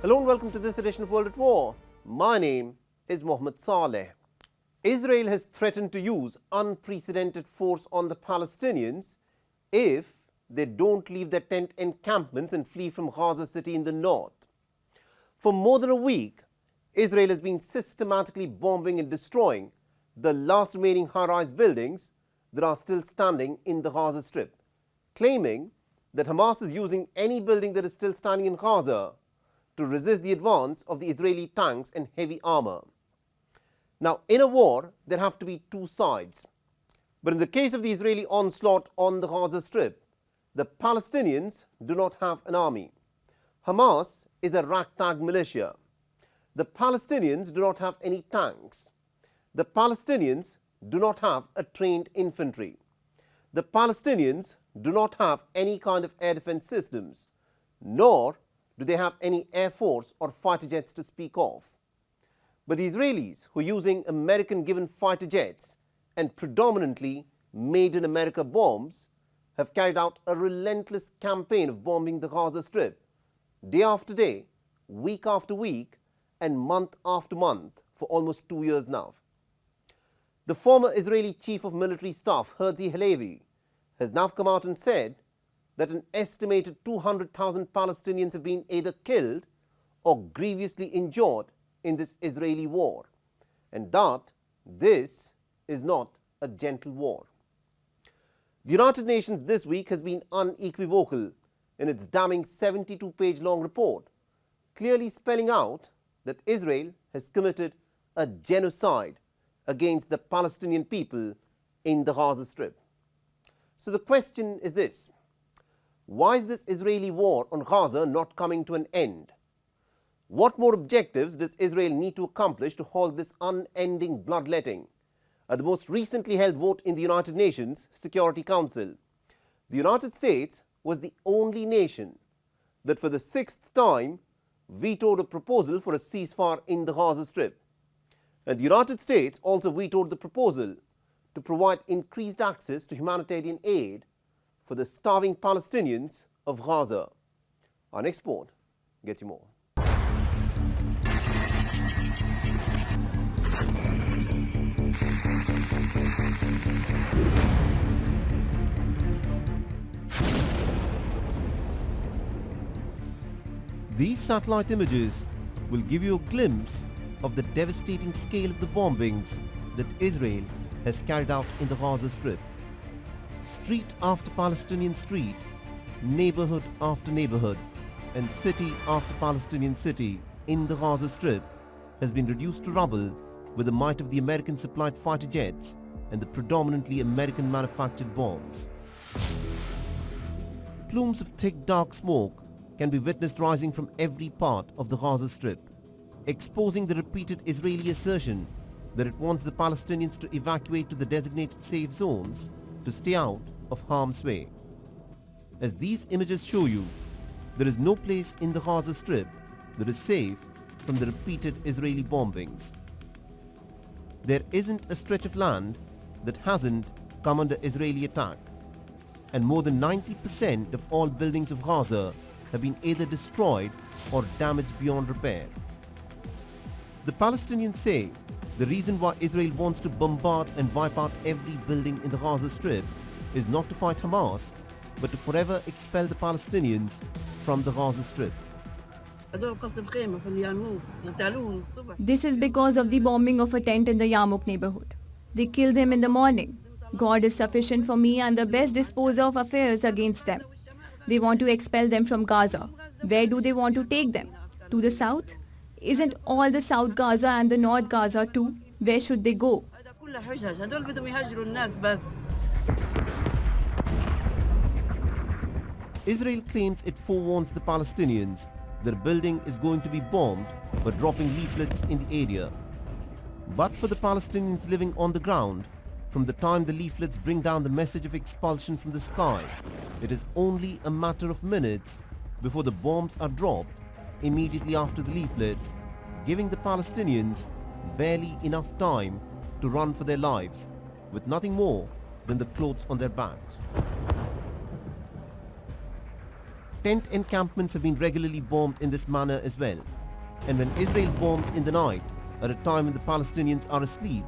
Hello and welcome to this edition of World at War. My name is Mohammed Saleh. Israel has threatened to use unprecedented force on the Palestinians if they don't leave their tent encampments and flee from Gaza city in the north. For more than a week, Israel has been systematically bombing and destroying the last remaining high-rise buildings that are still standing in the Gaza Strip, claiming that Hamas is using any building that is still standing in Gaza to resist the advance of the Israeli tanks and heavy armor. Now, in a war, there have to be two sides. But in the case of the Israeli onslaught on the Gaza Strip, the Palestinians do not have an army. Hamas is a ragtag militia. The Palestinians do not have any tanks. The Palestinians do not have a trained infantry. The Palestinians do not have any kind of air defense systems, nor do they have any air force or fighter jets to speak of. But the Israelis, who are using American-given fighter jets and predominantly made-in-America bombs, have carried out a relentless campaign of bombing the Gaza Strip, day after day, week after week, and month after month for almost 2 years now. The former Israeli Chief of Military Staff, Herzi Halevi, has now come out and said that an estimated 200,000 Palestinians have been either killed or grievously injured in this Israeli war, and that this is not a gentle war. The United Nations this week has been unequivocal in its damning 72-page long report, clearly spelling out that Israel has committed a genocide against the Palestinian people in the Gaza Strip. So the question is this: why is this Israeli war on Gaza not coming to an end? What more objectives does Israel need to accomplish to halt this unending bloodletting? At the most recently held vote in the United Nations Security Council, the United States was the only nation that for the 6th time vetoed a proposal for a ceasefire in the Gaza Strip. And the United States also vetoed the proposal to provide increased access to humanitarian aid for the starving Palestinians of Gaza. Our next report gets you more. These satellite images will give you a glimpse of the devastating scale of the bombings that Israel has carried out in the Gaza Strip. Street after Palestinian street, neighborhood after neighborhood, and city after Palestinian city in the Gaza Strip has been reduced to rubble with the might of the American-supplied fighter jets and the predominantly American-manufactured bombs. Plumes of thick dark smoke can be witnessed rising from every part of the Gaza Strip, exposing the repeated Israeli assertion that it wants the Palestinians to evacuate to the designated safe zones to stay out of harm's way. As these images show you, there is no place in the Gaza Strip that is safe from the repeated Israeli bombings. There isn't a stretch of land that hasn't come under Israeli attack, and more than 90% of all buildings of Gaza have been either destroyed or damaged beyond repair. The Palestinians say the reason why Israel wants to bombard and wipe out every building in the Gaza Strip is not to fight Hamas, but to forever expel the Palestinians from the Gaza Strip. This is because of the bombing of a tent in the Yarmouk neighborhood. They killed him in the morning. God is sufficient for me and the best disposer of affairs against them. They want to expel them from Gaza. Where do they want to take them? To the south? Isn't all the South Gaza and the North Gaza too? Where should they go? Israel claims it forewarns the Palestinians that a building is going to be bombed by dropping leaflets in the area. But for the Palestinians living on the ground, from the time the leaflets bring down the message of expulsion from the sky, it is only a matter of minutes before the bombs are dropped immediately after the leaflets, giving the Palestinians barely enough time to run for their lives, with nothing more than the clothes on their backs. tent encampments have been regularly bombed in this manner as well. And when Israel bombs in the night, at a time when the Palestinians are asleep,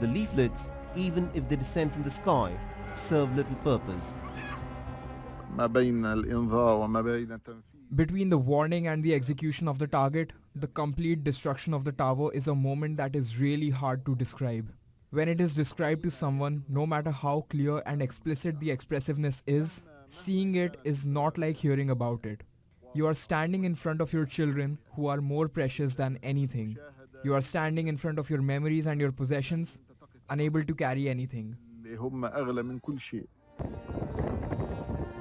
the leaflets, even if they descend from the sky, serve little purpose. Between the warning and the execution of the target, the complete destruction of the tower is a moment that is really hard to describe. When it is described to someone, no matter how clear and explicit the expressiveness is, seeing it is not like hearing about it. You are standing in front of your children who are more precious than anything. You are standing in front of your memories and your possessions, unable to carry anything.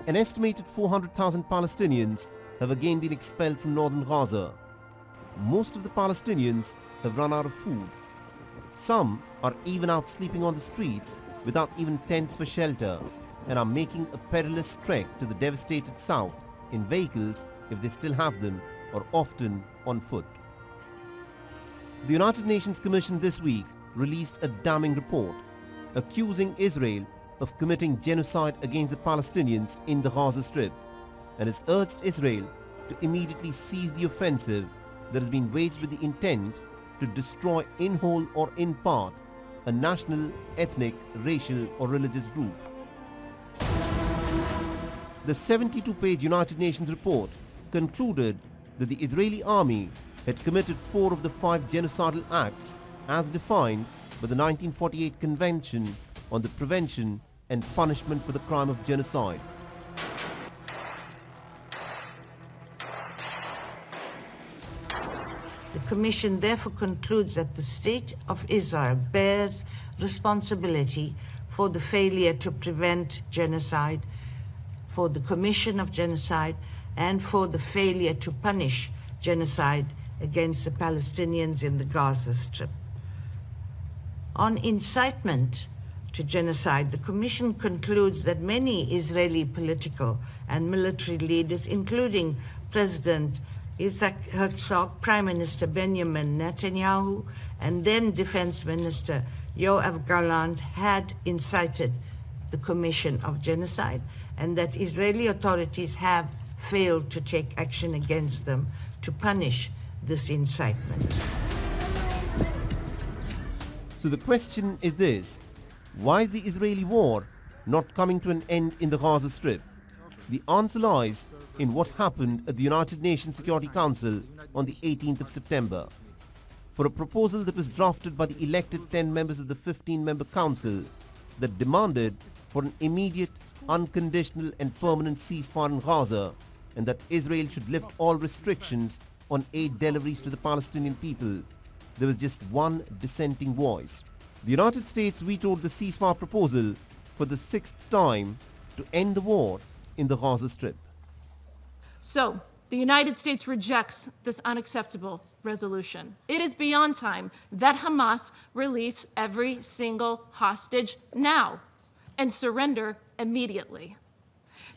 An estimated 400,000 Palestinians have again been expelled from northern Gaza. Most of the Palestinians have run out of food. Some are even out sleeping on the streets without even tents for shelter and are making a perilous trek to the devastated south in vehicles if they still have them, or often on foot. The United Nations Commission this week released a damning report accusing Israel of committing genocide against the Palestinians in the Gaza Strip, and has urged Israel to immediately cease the offensive that has been waged with the intent to destroy in whole or in part a national, ethnic, racial or religious group. The 72-page United Nations report concluded that the Israeli army had committed 4 of the 5 genocidal acts as defined by the 1948 Convention on the Prevention and Punishment for the Crime of Genocide. The Commission therefore concludes that the State of Israel bears responsibility for the failure to prevent genocide, for the commission of genocide, and for the failure to punish genocide against the Palestinians in the Gaza Strip. On incitement to genocide, the Commission concludes that many Israeli political and military leaders, including President Isaac Herzog, Prime Minister Benjamin Netanyahu, and then Defense Minister Yoav Gallant, had incited the commission of genocide, and that Israeli authorities have failed to take action against them to punish this incitement. So the question is this: why is the Israeli war not coming to an end in the Gaza Strip? The answer lies in what happened at the United Nations Security Council on the 18th of September. For a proposal that was drafted by the elected 10 members of the 15-member council that demanded for an immediate, unconditional and permanent ceasefire in Gaza, and that Israel should lift all restrictions on aid deliveries to the Palestinian people, there was just one dissenting voice. The United States vetoed the ceasefire proposal for the 6th time to end the war in the Gaza Strip. So, the United States rejects this unacceptable resolution. It is beyond time that Hamas release every single hostage now and surrender immediately.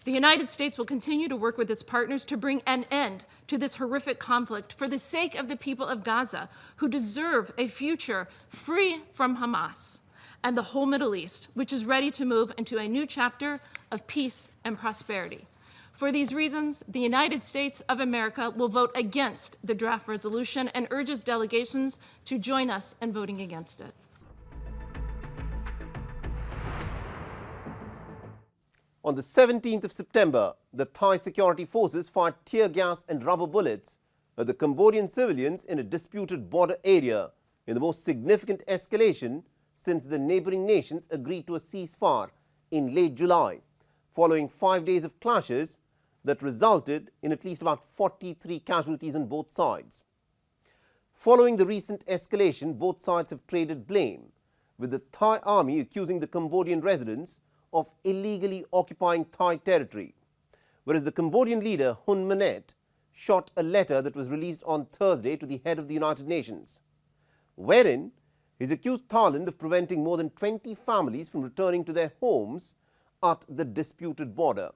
The United States will continue to work with its partners to bring an end to this horrific conflict for the sake of the people of Gaza, who deserve a future free from Hamas, and the whole Middle East, which is ready to move into a new chapter of peace and prosperity. For these reasons, the United States of America will vote against the draft resolution and urges delegations to join us in voting against it. On the 17th of September, the Thai security forces fired tear gas and rubber bullets at the Cambodian civilians in a disputed border area in the most significant escalation since the neighboring nations agreed to a ceasefire in late July, following 5 days of clashes that resulted in at least about 43 casualties on both sides. Following the recent escalation, both sides have traded blame, with the Thai army accusing the Cambodian residents of illegally occupying Thai territory, whereas the Cambodian leader Hun Manet shot a letter that was released on Thursday to the head of the United Nations, wherein he's accused Thailand of preventing more than 20 families from returning to their homes at the disputed border.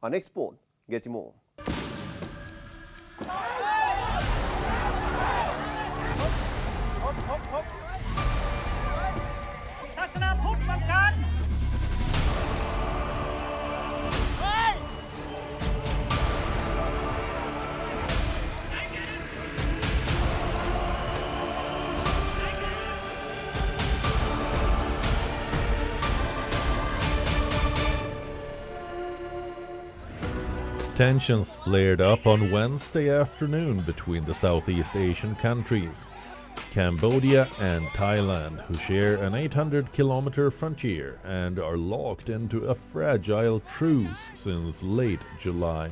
Our next report gets you more. Tensions flared up on Wednesday afternoon between the Southeast Asian countries, Cambodia and Thailand, who share an 800-kilometer frontier and are locked into a fragile truce since late July.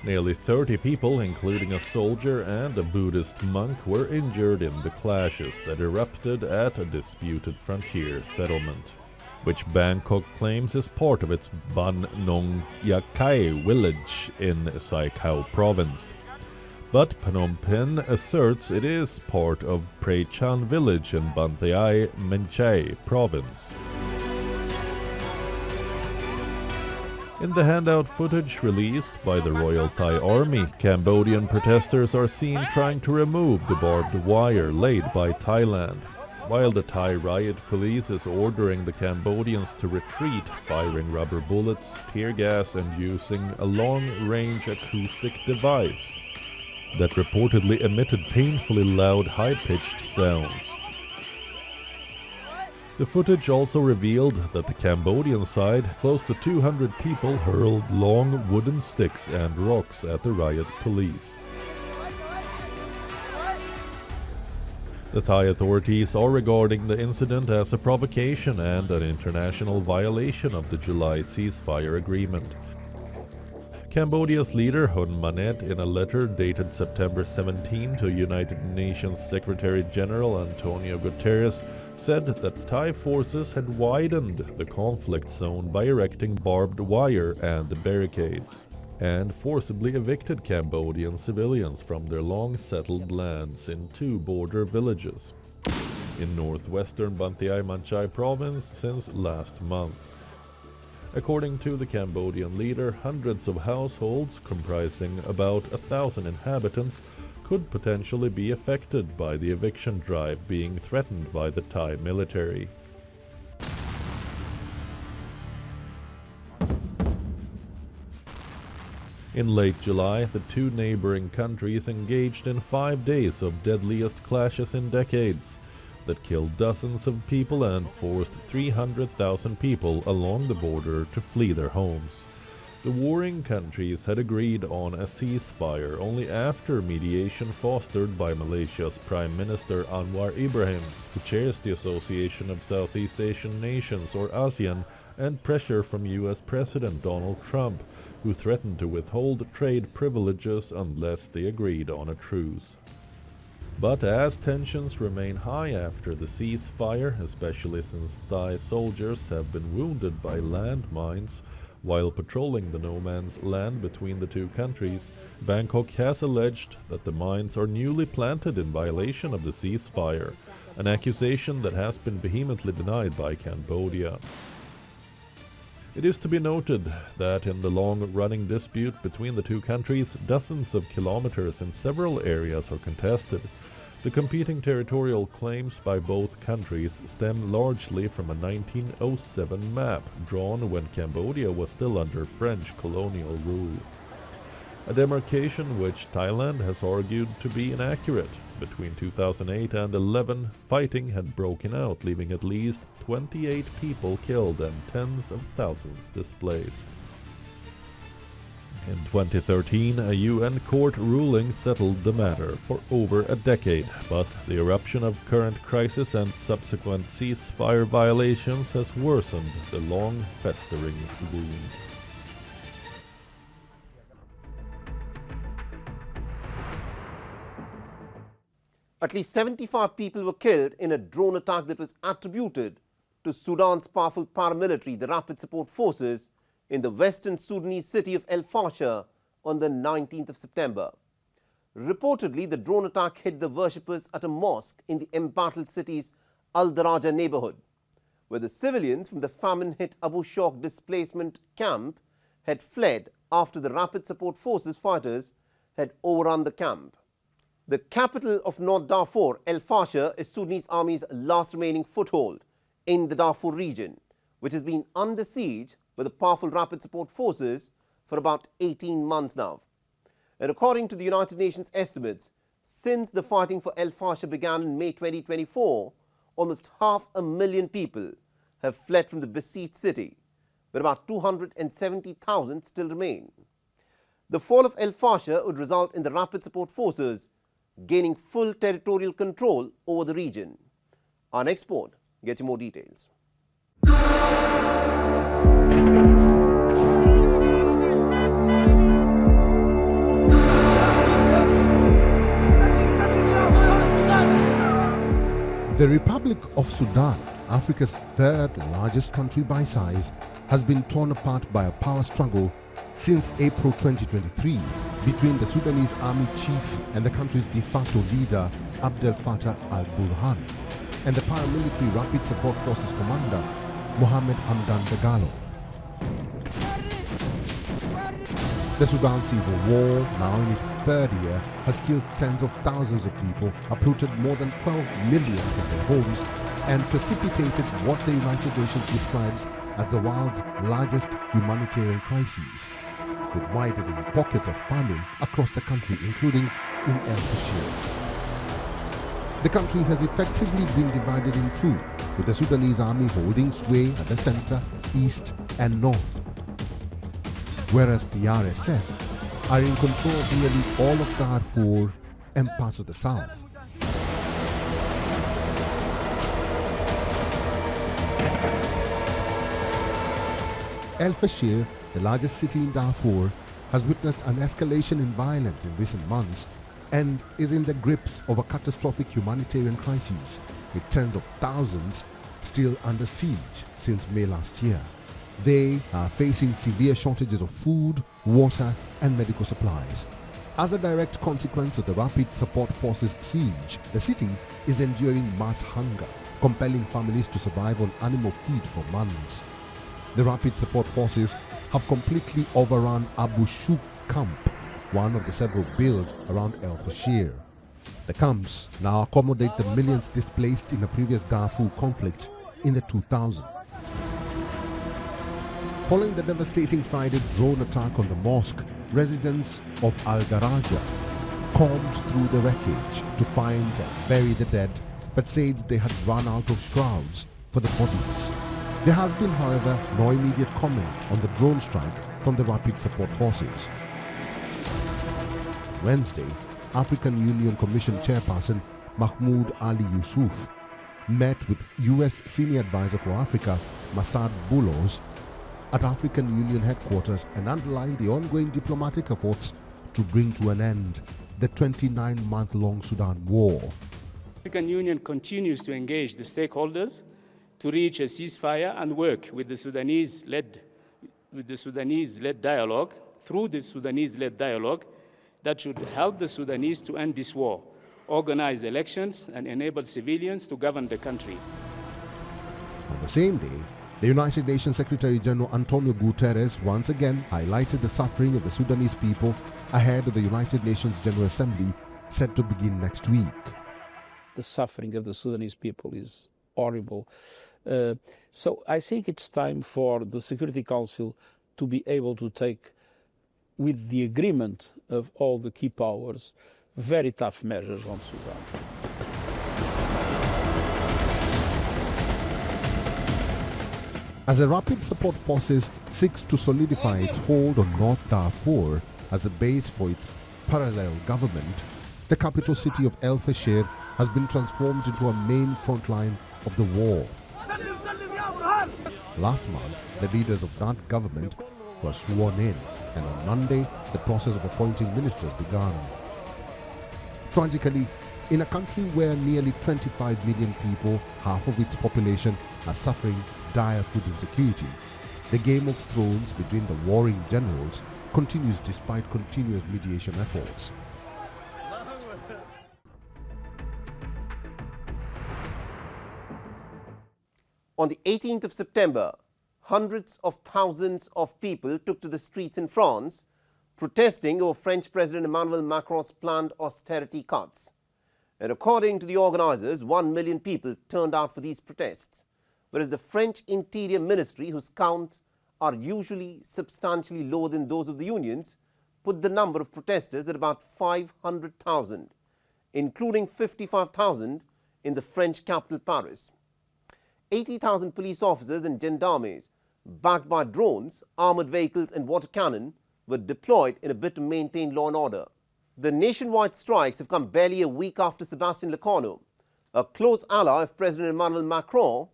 Nearly 30 people, including a soldier and a Buddhist monk, were injured in the clashes that erupted at a disputed frontier settlement, which Bangkok claims is part of its Ban Nong Yakai village in Sai Khao province. But Phnom Penh asserts it is part of Prey Chan village in Banteay Menchai province. In the handout footage released by the Royal Thai Army, Cambodian protesters are seen trying to remove the barbed wire laid by Thailand, while the Thai riot police is ordering the Cambodians to retreat, firing rubber bullets, tear gas and using a long-range acoustic device that reportedly emitted painfully loud high-pitched sounds. The footage also revealed that the Cambodian side, close to 200 people, hurled long wooden sticks and rocks at the riot police. The Thai authorities are regarding the incident as a provocation and an international violation of the July ceasefire agreement. Cambodia's leader Hun Manet, in a letter dated September 17 to United Nations Secretary General Antonio Guterres, said that Thai forces had widened the conflict zone by erecting barbed wire and barricades, and forcibly evicted Cambodian civilians from their long-settled lands in 2 border villages in northwestern Banteay Menchai province since last month. According to the Cambodian leader, hundreds of households comprising about 1,000 inhabitants could potentially be affected by the eviction drive being threatened by the Thai military. In late July, the 2 neighboring countries engaged in 5 days of deadliest clashes in decades that killed dozens of people and forced 300,000 people along the border to flee their homes. The warring countries had agreed on a ceasefire only after mediation fostered by Malaysia's Prime Minister Anwar Ibrahim, who chairs the Association of Southeast Asian Nations, or ASEAN, and pressure from US President Donald Trump, who threatened to withhold trade privileges unless they agreed on a truce. But as tensions remain high after the ceasefire, especially since Thai soldiers have been wounded by landmines while patrolling the no-man's land between the 2 countries, Bangkok has alleged that the mines are newly planted in violation of the ceasefire, an accusation that has been vehemently denied by Cambodia. It is to be noted that in the long-running dispute between the 2 countries, dozens of kilometers in several areas are contested. The competing territorial claims by both countries stem largely from a 1907 map drawn when Cambodia was still under French colonial rule. A demarcation which Thailand has argued to be inaccurate. Between 2008 and 11, fighting had broken out, leaving at least 28 people killed and tens of thousands displaced. In 2013, a UN court ruling settled the matter for over a decade, but the eruption of current crisis and subsequent ceasefire violations has worsened the long-festering wound. At least 75 people were killed in a drone attack that was attributed to Sudan's powerful paramilitary, the Rapid Support Forces, in the western Sudanese city of El Fasher on the 19th of September. Reportedly, the drone attack hit the worshippers at a mosque in the embattled city's Al-Daraja neighborhood, where the civilians from the famine-hit Abu Shok displacement camp had fled after the Rapid Support Forces fighters had overrun the camp. The capital of North Darfur, El Fasher, is Sudanese army's last remaining foothold in the Darfur region, which has been under siege by the powerful Rapid Support Forces for about 18 months now. And according to the United Nations estimates, since the fighting for El Fasher began in May 2024, almost 500,000 people have fled from the besieged city, but about 270,000 still remain. The fall of El Fasher would result in the Rapid Support Forces gaining full territorial control over the region. Our next report gets you more details. The Republic of Sudan, Africa's third largest country by size, has been torn apart by a power struggle since April 2023 between the Sudanese army chief and the country's de facto leader Abdel Fattah al-Burhan and the paramilitary Rapid Support Forces commander Mohammed Dagalo. The Sudan Civil War, now in its third year, has killed tens of thousands of people, uprooted more than 12 million from their homes, and precipitated what the United Nations describes as the world's largest humanitarian crisis, with widening pockets of famine across the country, including in El Fasher. The country has effectively been divided in two, with the Sudanese army holding sway at the center, east, and north, whereas the RSF are in control of nearly all of Darfur and parts of the south. El Fasher, the largest city in Darfur, has witnessed an escalation in violence in recent months and is in the grips of a catastrophic humanitarian crisis, with tens of thousands still under siege since May last year. They are facing severe shortages of food, water, and medical supplies. As a direct consequence of the Rapid Support Forces siege, the city is enduring mass hunger, compelling families to survive on animal feed for months. The Rapid Support Forces have completely overrun Abu Shuk camp, one of the several built around El Fasher. The camps now accommodate the millions displaced in the previous Darfur conflict in the 2000s. Following the devastating Friday drone attack on the mosque, residents of Al-Daraja combed through the wreckage to find and bury the dead, but said they had run out of shrouds for the bodies. There has been, however, no immediate comment on the drone strike from the Rapid Support Forces. Wednesday, African Union Commission Chairperson Mahmoud Ali Yusuf met with US Senior Advisor for Africa Masad Boulos at African Union headquarters and underlined the ongoing diplomatic efforts to bring to an end the 29-month-long Sudan war. The African Union continues to engage the stakeholders to reach a ceasefire and work with the Sudanese-led dialogue, through the Sudanese-led dialogue that should help the Sudanese to end this war, organize elections, and enable civilians to govern the country. On the same day, the United Nations Secretary General Antonio Guterres once again highlighted the suffering of the Sudanese people ahead of the United Nations General Assembly set to begin next week. The suffering of the Sudanese people is horrible. So I think it's time for the Security Council to be able to take, with the agreement of all the key powers, very tough measures on Sudan. As the Rapid Support Forces seeks to solidify its hold on North Darfur as a base for its parallel government, the capital city of El Fasher has been transformed into a main front line of the war. Last month, the leaders of that government were sworn in, and on Monday, the process of appointing ministers began. Tragically, in a country where nearly 25 million people, half of its population, are suffering dire food insecurity, the Game of Thrones between the warring generals continues despite continuous mediation efforts. On the 18th of September, hundreds of thousands of people took to the streets in France, protesting over French President Emmanuel Macron's planned austerity cuts. And according to the organizers, 1 million people turned out for these protests, whereas the French Interior Ministry, whose counts are usually substantially lower than those of the unions, put the number of protesters at about 500,000, including 55,000 in the French capital, Paris. 80,000 police officers and gendarmes backed by drones, armoured vehicles and water cannon, were deployed in a bid to maintain law and order. The nationwide strikes have come barely a week after Sébastien Lecornu, a close ally of President Emmanuel Macron,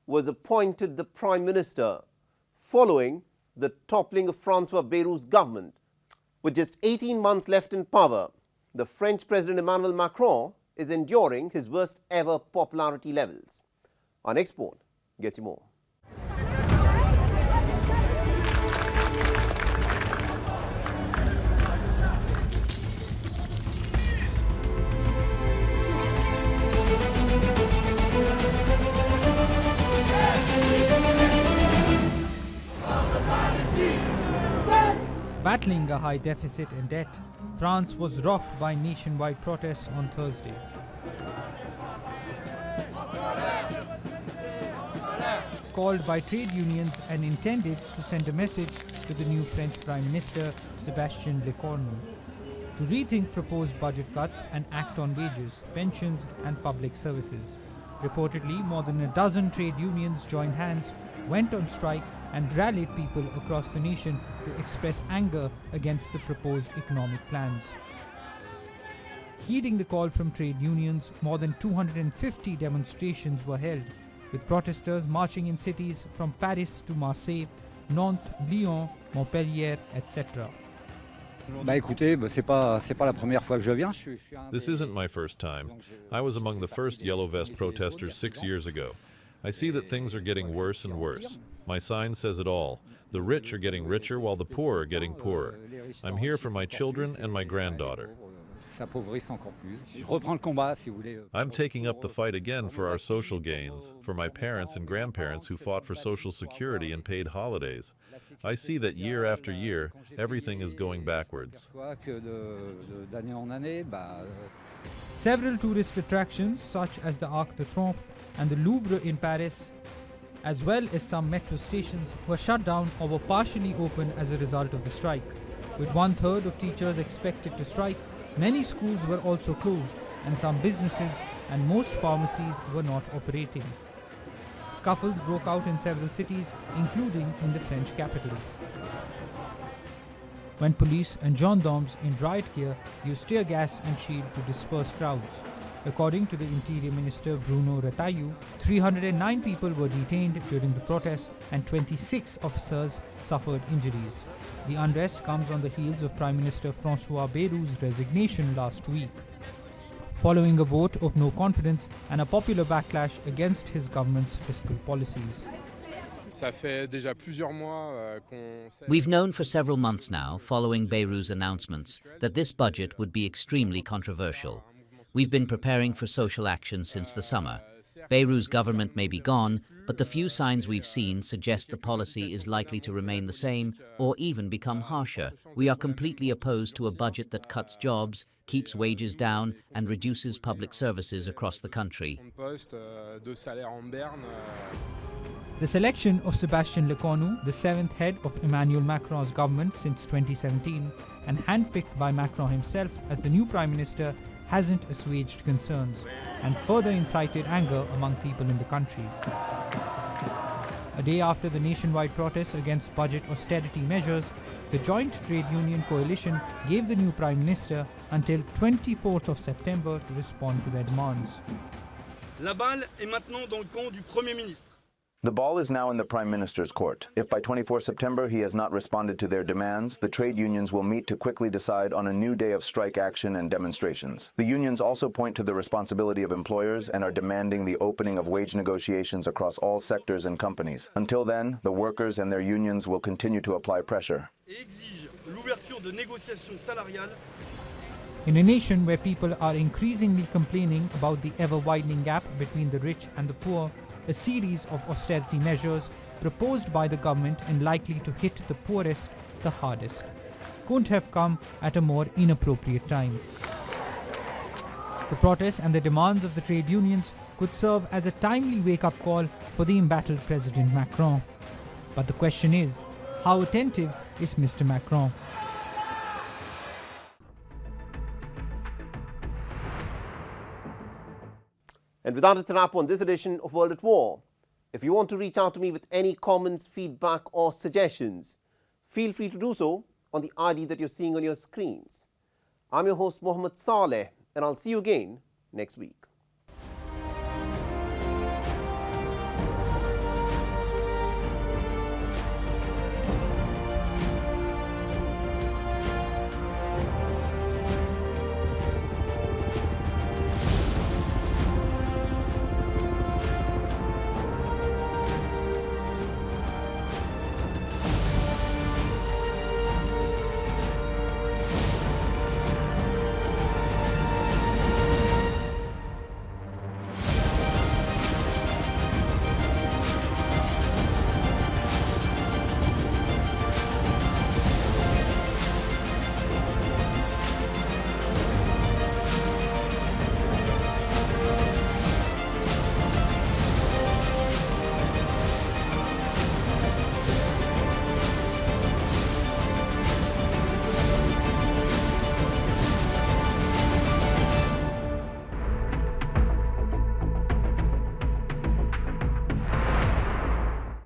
was appointed the Prime Minister following the toppling of François Bayrou's government. With just 18 months left in power, the French President Emmanuel Macron is enduring his worst ever popularity levels. Our next report gets you more. Battling a high deficit and debt, France was rocked by nationwide protests on Thursday. Called by trade unions and intended to send a message to the new French Prime Minister Sébastien Lecornu to rethink proposed budget cuts and act on wages, pensions and public services. Reportedly, more than a dozen trade unions joined hands, went on strike and rallied people across the nation to express anger against the proposed economic plans. Heeding the call from trade unions, more than 250 demonstrations were held, with protesters marching in cities from Paris to Marseille, Nantes, Lyon, Montpellier, etc. This isn't my first time. I was among the first Yellow Vest protesters 6 years ago. I see that things are getting worse and worse. My sign says it all. The rich are getting richer while the poor are getting poorer. I'm here for my children and my granddaughter. I'm taking up the fight again for our social gains, for my parents and grandparents who fought for Social Security and paid holidays. I see that year after year, everything is going backwards. Several tourist attractions such as the Arc de Triomphe and the Louvre in Paris, as well as some metro stations, were shut down or were partially open as a result of the strike. With 1/3 of teachers expected to strike, many schools were also closed and some businesses and most pharmacies were not operating. Scuffles broke out in several cities, including in the French capital, when police and gendarmes in riot gear used tear gas and shield to disperse crowds. According to the Interior Minister Bruno Retailleau, 309 people were detained during the protests and 26 officers suffered injuries. The unrest comes on the heels of Prime Minister François Bayrou's resignation last week, following a vote of no confidence and a popular backlash against his government's fiscal policies. We've known for several months now, following Bayrou's announcements, that this budget would be extremely controversial. We've been preparing for social action since the summer. Bayrou's government may be gone, but the few signs we've seen suggest the policy is likely to remain the same or even become harsher. We are completely opposed to a budget that cuts jobs, keeps wages down, and reduces public services across the country. The selection of Sébastien Lecornu, the 7th head of Emmanuel Macron's government since 2017, and handpicked by Macron himself as the new Prime Minister, hasn't assuaged concerns and further incited anger among people in the country. A day after the nationwide protests against budget austerity measures, the Joint Trade Union Coalition gave the new Prime Minister until 24th of September to respond to their demands. La balle est maintenant dans le camp du Premier ministre. The ball is now in the Prime Minister's court. If by 24 September he has not responded to their demands, the trade unions will meet to quickly decide on a new day of strike action and demonstrations. The unions also point to the responsibility of employers and are demanding the opening of wage negotiations across all sectors and companies. Until then, the workers and their unions will continue to apply pressure. In a nation where people are increasingly complaining about the ever-widening gap between the rich and the poor, a series of austerity measures proposed by the government and likely to hit the poorest the hardest couldn't have come at a more inappropriate time. The protests and the demands of the trade unions could serve as a timely wake-up call for the embattled President Macron. But the question is, how attentive is Mr. Macron? And with that, it's a wrap on this edition of World at War. If you want to reach out to me with any comments, feedback or suggestions, feel free to do so on the ID that you're seeing on your screens. I'm your host Mohammed Saleh, and I'll see you again next week.